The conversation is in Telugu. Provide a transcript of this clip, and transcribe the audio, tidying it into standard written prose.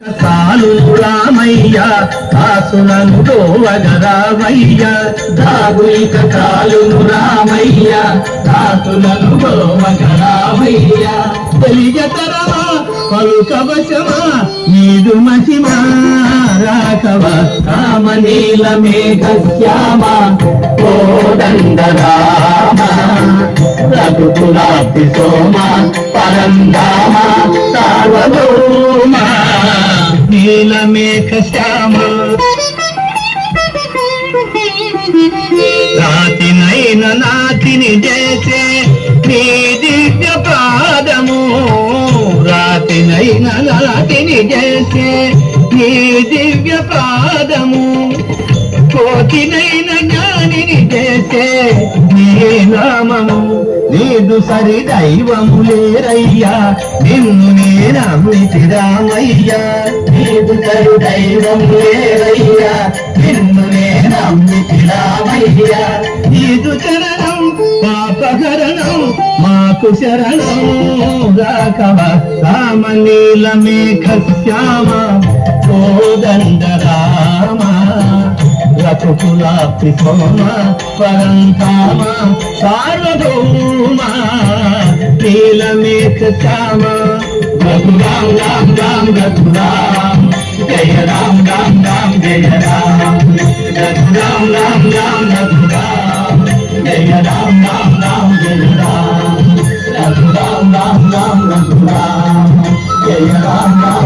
కాలు రామయ్య కాసులను గోవగరామయ్య దాగులిక కాలును రామయ్య కాసులను గోవగరామయ్య తెలియతరమా పలుకవశమా నీదు మహిమా రాఘవ రామనీల మేఘ శ్యామ కోదండరామ రఘుకులాబ్ది సోమ పరంధామ సార్వభౌమ నీలమేఘ శ్యామ రాతినైన నాతిని చేసే నీ దివ్య పాదము రాతినైన నాతిని చేసే నీ దివ్య పాదము కోటినైన జ్ఞానిని చేసే నీ నామము నీదు సరి దైవము లేరయ్యా నిన్ను నేనమ్మితి రామయ్యా నీదు సరి దైవము లేరయ్యా నిన్ను నేనమ్మితి రామయ్యా నీదు చరణం పాపహరణం మాకు శరణం రాఘవ రామ నీల మేఘ శ్యామ కోదండ రామ రఘుకులాబ్ది సోమ పరంధామ సార్వభౌమ నీలమేఘ శ్యామ రఘురామ రామ రామ రఘురామ జయ రామ రామ రామ జయ రామ రఘురామ రామ రామ రఘురామ జయ రామ రామ రామ జయ రామ రఘురామ రామ రామ రఘురామ జయ రామ రామ